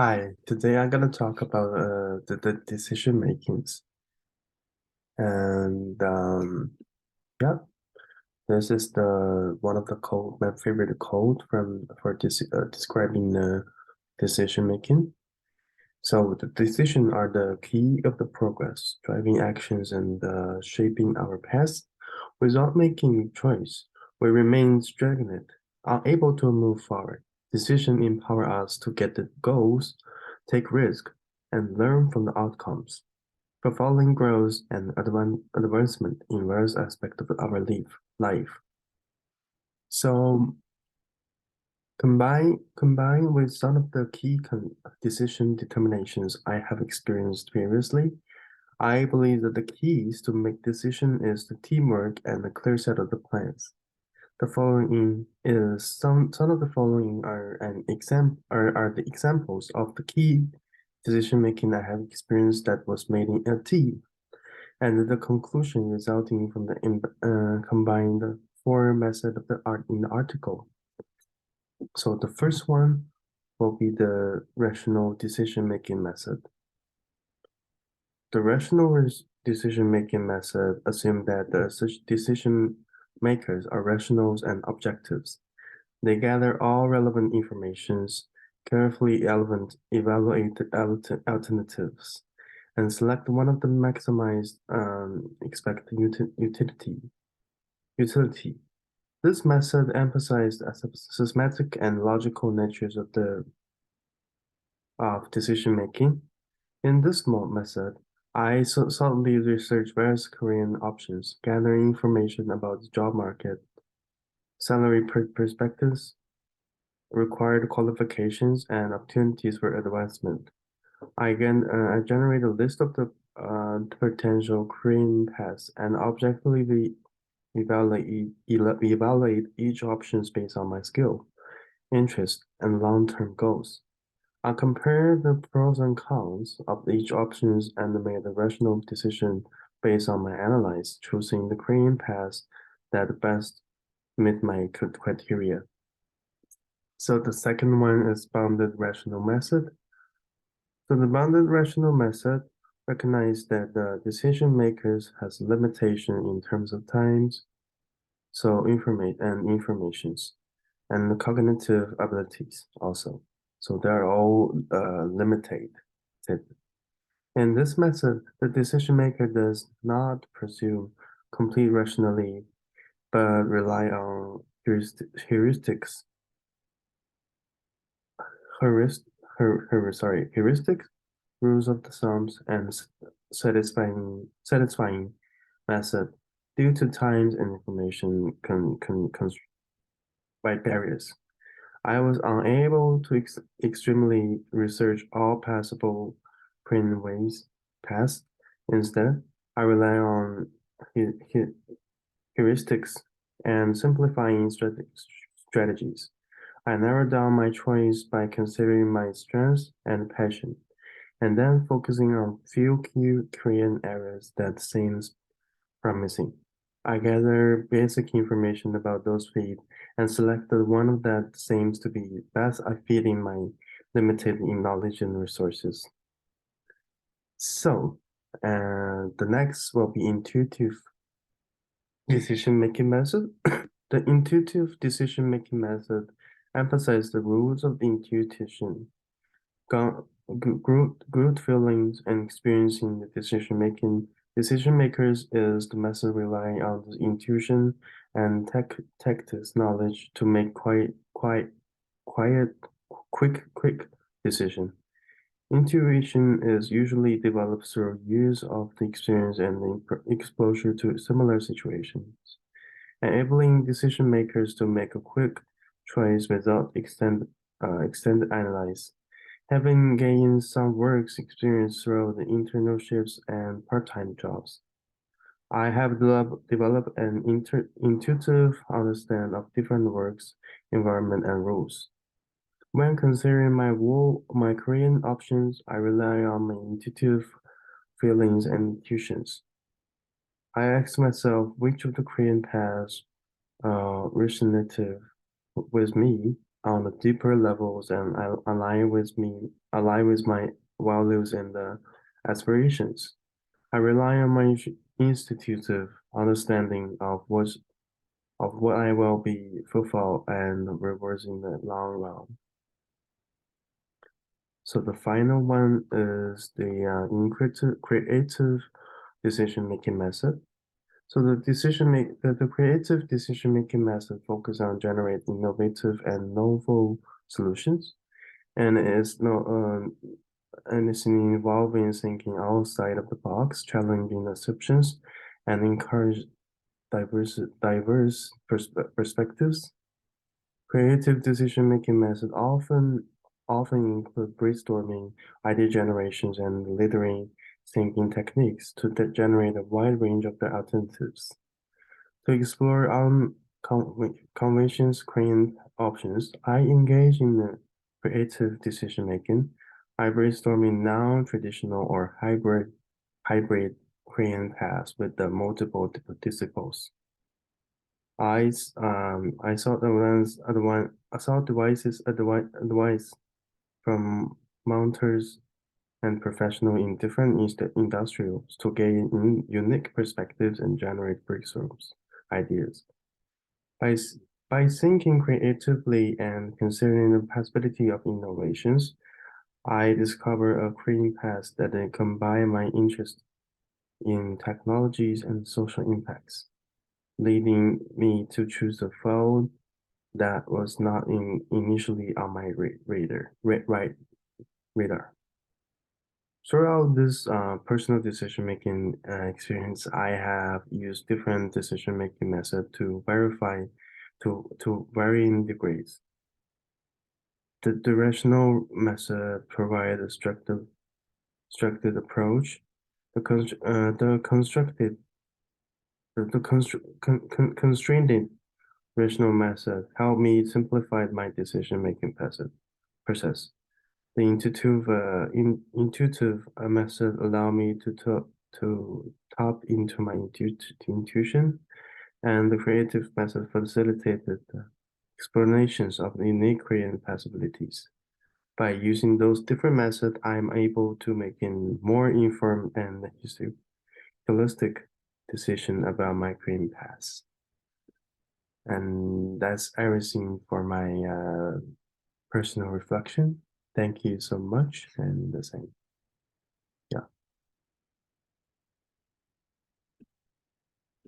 Hi, today I'm gonna talk about the decision makings. And yeah, this is the one of the code my favorite code from for this describing the decision making. So the decision are the key of the progress, driving actions and shaping our path. Without making choice, we remain stagnant, unable to move forward. Decision empower us to get the goals, take risk, and learn from the outcomes, fulfilling growth and advancement in various aspects of our life. So combine with some of the key decision determinations I have experienced previously. I believe that the keys to make decision is the teamwork and the clear set of the plans. The following is some of the following are the examples of the key decision making I have experienced that was made in a team, and the conclusion resulting from the combined four method of the art in the article. So the first one will be the rational decision making method. The decision making method assumes that the such decision makers are rationals and objectives. They gather all relevant informations, carefully evaluate the alternatives, and select one of the maximized expected utility. This method emphasized a systematic and logical natures of decision making. In this method, I thoroughly researched various career options, gathering information about the job market, salary perspectives, required qualifications, and opportunities for advancement. I generate a list of the potential career paths and objectively evaluate each option based on my skill, interest, and long-term goals. I compare the pros and cons of each options and made a rational decision based on my analysis, choosing the career path that best meet my criteria. So the second one is bounded rational method. So the bounded rational method recognizes that the decision makers has limitation in terms of times, so informations, and the cognitive abilities also. So they're all limited. In this method, the decision maker does not presume complete rationality, but rely on heuristics, heurist, heuristics, rules of the sums, and satisfying method due to times and information constraint barriers. I was unable to extremely research all possible print ways past. Instead, I rely on heuristics and simplifying strategies. I narrow down my choice by considering my strengths and passion, and then focusing on few key Korean areas that seems promising. I gather basic information about those fields and select the one that seems to be best fitting my limited in knowledge and resources. So, the next will be intuitive decision-making method. The intuitive decision-making method emphasizes the rules of intuition, good feelings, and experiencing the decision-making. Decision makers is the method relying on the intuition and tactics knowledge to make quiet, quick decision. Intuition is usually developed through years of the experience and exposure to similar situations, enabling decision makers to make a quick choice without extended analyze. Having gained some work experience through the internships and part-time jobs, I have developed an intuitive understanding of different works, environment, and rules. When considering my career options, I rely on my intuitive feelings and intuitions. I ask myself which of the career paths resonative with me on the deeper levels and align with my values and aspirations. I rely on my intuitive understanding of what I will be fulfilled and rewards in the long run. So the final one is the creative decision-making method. So the creative decision-making method focus on generating innovative and novel solutions, and is no and it's involving thinking outside of the box, challenging assumptions, and encourage diverse perspectives. Creative decision-making methods often include brainstorming, idea generations, and laddering thinking techniques to generate a wide range of the alternatives. To explore conventions creating options, I engage in the creative decision-making. I brainstorming non-traditional or hybrid creating paths with the multiple disciples. I saw advice from mounters and professional in different industrials to gain unique perspectives and generate breakthroughs ideas. By by thinking creatively and considering the possibility of innovations, I discover a creating path that combine my interest in technologies and social impacts, leading me to choose a field that was not initially on my radar. Throughout this personal decision-making experience, I have used different decision-making methods to verify to varying degrees. The rational method provides a structured approach. The constructed the constrained rational method helped me simplify my decision-making process. The intuitive method allow me to tap into my intuition, and the creative method facilitated the explanations of the unique creative possibilities. By using those different methods, I'm able to make a more informed and holistic decision about my creative paths. And that's everything for my personal reflection. Thank you so much, and the same.